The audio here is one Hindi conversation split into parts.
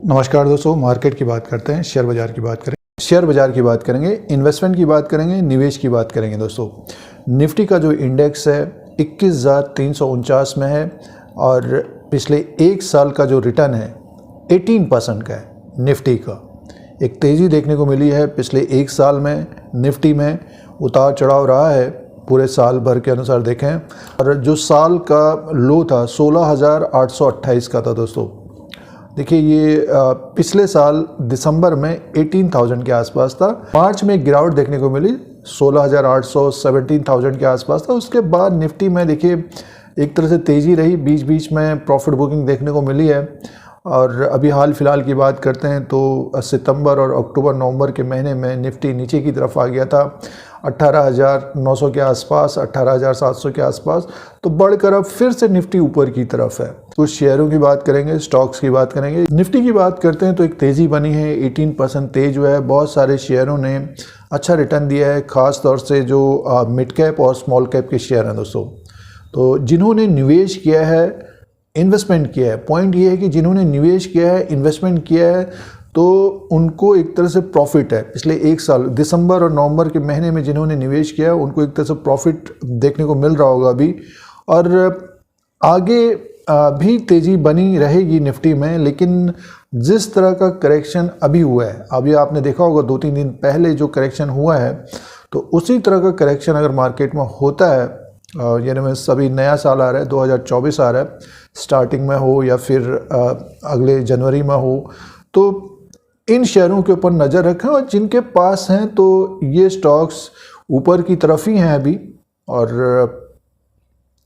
नमस्कार दोस्तों, मार्केट की बात करते हैं, शेयर बाज़ार की बात करें। शेयर बाज़ार की बात करेंगे, इन्वेस्टमेंट की बात करेंगे, निवेश की बात करेंगे। दोस्तों, निफ्टी का जो इंडेक्स है 21,349 में है और पिछले एक साल का जो रिटर्न है 18% का है। निफ्टी का एक तेज़ी देखने को मिली है पिछले एक साल में। निफ्टी में उतार चढ़ाव रहा है पूरे साल भर के अनुसार देखें, और जो साल का लो था 16,828 का था। दोस्तों देखिए, ये पिछले साल दिसंबर में 18,000 के आसपास था। मार्च में एक गिरावट देखने को मिली 16,800 17,000 के आसपास था। उसके बाद निफ्टी में देखिए एक तरह से तेज़ी रही, बीच बीच में प्रॉफिट बुकिंग देखने को मिली है। और अभी हाल फिलहाल की बात करते हैं तो सितंबर और अक्टूबर नवंबर के महीने में निफ्टी नीचे की तरफ आ गया था 18,900 के आसपास, 18,700 के आसपास। तो बढ़कर अब फिर से निफ्टी ऊपर की तरफ है। कुछ शेयरों की बात करेंगे, स्टॉक्स की बात करेंगे। निफ्टी की बात करते हैं तो एक तेज़ी बनी है, 18% तेज हुआ है। बहुत सारे शेयरों ने अच्छा रिटर्न दिया है, ख़ास तौर से जो मिड कैप और स्मॉल कैप के शेयर हैं। दोस्तों, तो जिन्होंने निवेश किया है, इन्वेस्टमेंट किया है, पॉइंट ये है कि जिन्होंने निवेश किया है, इन्वेस्टमेंट किया है, तो उनको एक तरह से प्रॉफिट है। पिछले एक साल दिसंबर और नवंबर के महीने में जिन्होंने निवेश किया है उनको एक तरह से प्रॉफिट देखने को मिल रहा होगा अभी। और आगे भी तेज़ी बनी रहेगी निफ्टी में, लेकिन जिस तरह का करेक्शन अभी हुआ है, अभी आपने देखा होगा 2-3 दिन पहले जो करेक्शन हुआ है, तो उसी तरह का करेक्शन अगर मार्केट में होता है, यानी में सभी नया साल आ रहा है, 2024 आ रहा है, स्टार्टिंग में हो या फिर अगले जनवरी में हो, तो इन शेयरों के ऊपर नज़र रखें। और जिनके पास हैं तो ये स्टॉक्स ऊपर की तरफ ही हैं अभी, और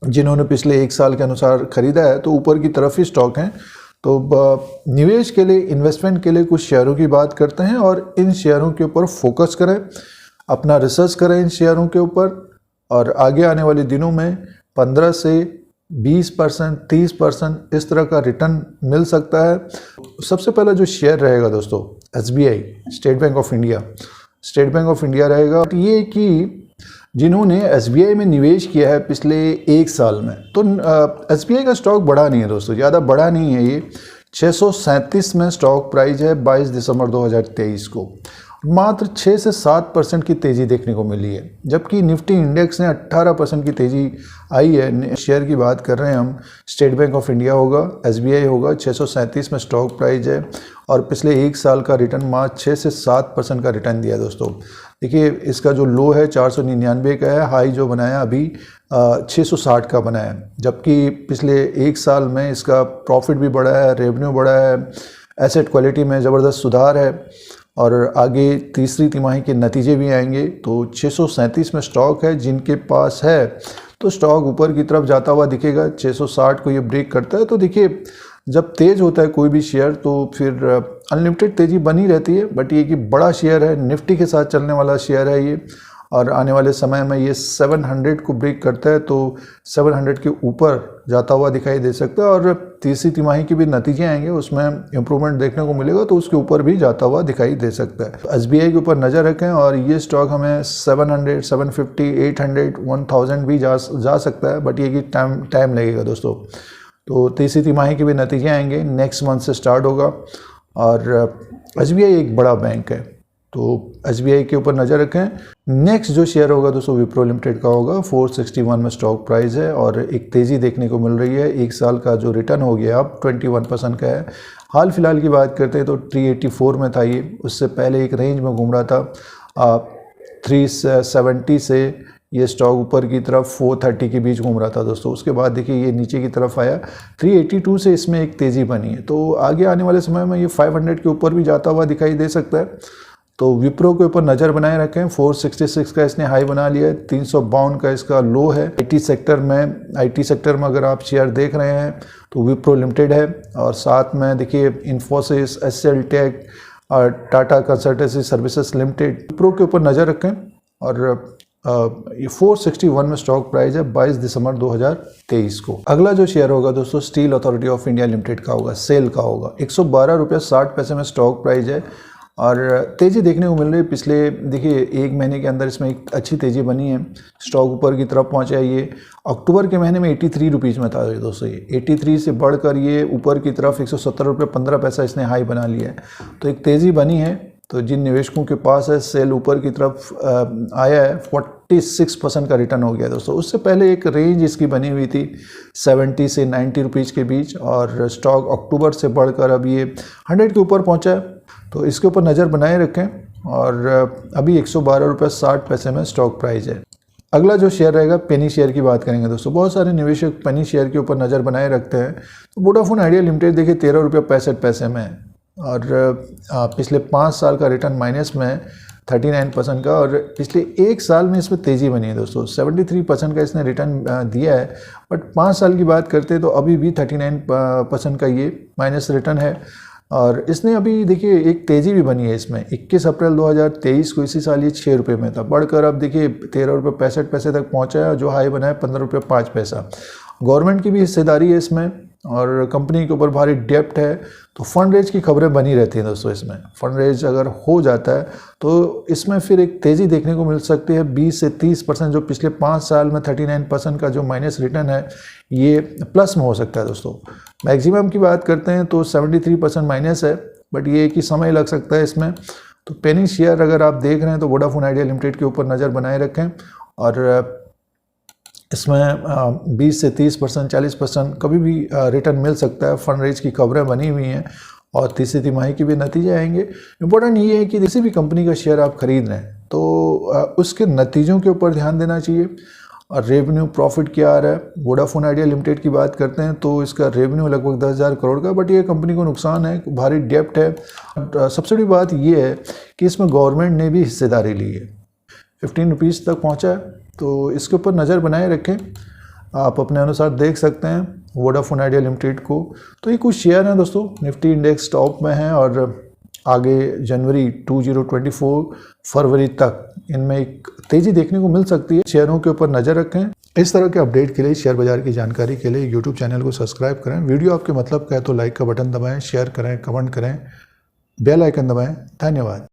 जिन्होंने पिछले एक साल के अनुसार ख़रीदा है तो ऊपर की तरफ ही स्टॉक हैं। तो निवेश के लिए, इन्वेस्टमेंट के लिए कुछ शेयरों की बात करते हैं और इन शेयरों के ऊपर फोकस करें, अपना रिसर्च करें इन शेयरों के ऊपर। और आगे आने वाले दिनों में 15 से 20%, 30% इस तरह का रिटर्न मिल सकता है। सबसे पहला जो शेयर रहेगा दोस्तों, SBI, state bank of India. State bank of India रहेगा। ये कि जिन्होंने SBI में निवेश किया है पिछले एक साल में, तो SBI का स्टॉक बढ़ा नहीं है दोस्तों, ज़्यादा बढ़ा नहीं है। ये 637 में स्टॉक प्राइस है 22 दिसंबर 2023 को। मात्र 6 से 7% की तेज़ी देखने को मिली है, जबकि निफ्टी इंडेक्स ने 18% की तेज़ी आई है। शेयर की बात कर रहे हैं हम, स्टेट बैंक ऑफ इंडिया होगा, SBI होगा। 637 में स्टॉक प्राइस है और पिछले एक साल का रिटर्न मात्र 6 से 7% का रिटर्न दिया है। दोस्तों देखिए, इसका जो लो है 499 का है, हाई जो बनाया अभी 660 का बनाया है। जबकि पिछले एक साल में इसका प्रॉफिट भी बढ़ा है, रेवेन्यू बढ़ा है, एसेट क्वालिटी में ज़बरदस्त सुधार है और आगे तीसरी तिमाही के नतीजे भी आएंगे। तो 637 में स्टॉक है। जिनके पास है तो स्टॉक ऊपर की तरफ जाता हुआ दिखेगा। 660 को ये ब्रेक करता है तो देखिए, जब तेज़ होता है कोई भी शेयर तो फिर अनलिमिटेड तेज़ी बनी रहती है। बट ये कि बड़ा शेयर है, निफ्टी के साथ चलने वाला शेयर है ये, और आने वाले समय में ये 700 को ब्रेक करता है तो 700 के ऊपर जाता हुआ दिखाई दे सकता है। और तीसरी तिमाही के भी नतीजे आएंगे, उसमें इम्प्रूवमेंट देखने को मिलेगा तो उसके ऊपर भी जाता हुआ दिखाई दे सकता है। SBI के ऊपर नज़र रखें और ये स्टॉक हमें 700, 750, 800, 1000 भी जा सकता है। बट ये कि टाइम लगेगा दोस्तों। तो तीसरी तिमाही के भी नतीजे आएंगे, नेक्स्ट मंथ से स्टार्ट होगा। और SBI एक बड़ा बैंक है तो SBI के ऊपर नज़र रखें। नेक्स्ट जो शेयर होगा दोस्तों विप्रो लिमिटेड का होगा। 461 में स्टॉक प्राइस है और एक तेज़ी देखने को मिल रही है। एक साल का जो रिटर्न हो गया अब 21% का है। हाल फिलहाल की बात करते हैं तो 384 में था ये, उससे पहले एक रेंज में घूम रहा था 370 से ये स्टॉक ऊपर की तरफ 430 के बीच घूम रहा था दोस्तों। उसके बाद देखिए ये नीचे की तरफ आया 382 से, इसमें एक तेज़ी बनी है। तो आगे आने वाले समय में ये 500 के ऊपर भी जाता हुआ दिखाई दे सकता है। तो विप्रो के ऊपर नज़र बनाए रखें। 466 का इसने हाई बना लिया है, 352 का इसका लो है। IT सेक्टर में अगर आप शेयर देख रहे हैं तो विप्रो लिमिटेड है, और साथ में देखिए इन्फोसिस, SL टेक और Tata consultancy services limited. Wipro के ऊपर नज़र रखें और ये 461 में स्टॉक प्राइस है 22 दिसंबर 2023 को। अगला जो शेयर होगा दोस्तों steel authority of India limited का होगा, सेल का होगा। 112 रुपये 60 पैसे में स्टॉक प्राइस है और तेज़ी देखने को मिल रही है। पिछले देखिए 1 महीने के अंदर इसमें एक अच्छी तेज़ी बनी है, स्टॉक ऊपर की तरफ पहुंचा है। ये अक्टूबर के महीने में 83 रुपीज़ में था दोस्तों, ये 83 से बढ़कर ये ऊपर की तरफ 170 रुपये 15 पैसा इसने हाई बना लिया है। तो एक तेज़ी बनी है। तो जिन निवेशकों के पास है सेल ऊपर की तरफ आया है, 46% का रिटर्न हो गया दोस्तों। उससे पहले एक रेंज इसकी बनी हुई थी 70 से 90 रुपीज़ के बीच, और स्टॉक अक्टूबर से बढ़कर अब ये 100 के ऊपर पहुंचा है। तो इसके ऊपर नज़र बनाए रखें। और अभी 112 रुपये 60 पैसे में स्टॉक प्राइस है। अगला जो शेयर रहेगा पेनी शेयर की बात करेंगे दोस्तों। बहुत सारे निवेशक पेनी शेयर के ऊपर नज़र बनाए रखते हैं। तो वोडाफोन आइडिया लिमिटेड देखिए 13 रुपये 65 पैसे में है, और पिछले 5 साल का रिटर्न माइनस में 39% का, और पिछले 1 साल में इसमें तेज़ी बनी है दोस्तों। 73% का इसने रिटर्न दिया है, बट 5 साल की बात करते हैं तो अभी भी 39% का ये माइनस रिटर्न है। और इसने अभी देखिए एक तेज़ी भी बनी है इसमें। 21 अप्रैल 2023 को इसी साल ये 6 रुपये में था, बढ़कर अब देखिए 13 रुपये 65 पैसे तक पहुंचा है, जो हाई बना है 15 रुपये 5 पैसा। गवर्नमेंट की भी हिस्सेदारी है इसमें, और कंपनी के ऊपर भारी डेप्ट है। तो फंड रेज की खबरें बनी रहती हैं दोस्तों। इसमें फंड रेज अगर हो जाता है तो इसमें फिर एक तेज़ी देखने को मिल सकती है 20 से 30%। जो पिछले 5 साल में 39% का जो माइनस रिटर्न है, ये प्लस में हो सकता है दोस्तों। मैक्सिमम की बात करते हैं तो 73% माइनस है, बट ये कि समय लग सकता है इसमें। तो पेनी शेयर अगर आप देख रहे हैं तो वोडाफोन आइडिया लिमिटेड के ऊपर नज़र बनाए रखें। और इसमें 20 से 30%, 40% कभी भी रिटर्न मिल सकता है। फंड रेज की खबरें बनी हुई हैं, और तीसरी तिमाही के भी नतीजे आएंगे। इम्पोर्टेंट ये है कि किसी भी कंपनी का शेयर आप खरीद रहे हैं तो उसके नतीजों के ऊपर ध्यान देना चाहिए। और रेवेन्यू प्रॉफिट क्या आ रहा है। वोडाफोन आइडिया लिमिटेड की बात करते हैं तो इसका रेवेन्यू लगभग 10,000 करोड़ का, बट ये कंपनी को नुकसान है, भारी डेप्ट है। सबसे बड़ी बात ये है कि इसमें गवर्नमेंट ने भी हिस्सेदारी ली है, 15 रुपीज़ तक पहुँचा है। तो इसके ऊपर नज़र बनाए रखें, आप अपने अनुसार देख सकते हैं वोडाफोन आइडिया लिमिटेड को। तो ये कुछ शेयर हैं दोस्तों, निफ्टी इंडेक्स टॉप में है, और आगे जनवरी 2024 फरवरी तक इनमें एक तेज़ी देखने को मिल सकती है। शेयरों के ऊपर नज़र रखें। इस तरह के अपडेट के लिए, शेयर बाजार की जानकारी के लिए यूट्यूब चैनल को सब्सक्राइब करें। वीडियो आपके मतलब का है तो लाइक का बटन दबाएँ, शेयर करें, कमेंट करें, बेल आइकन दबाएँ। धन्यवाद।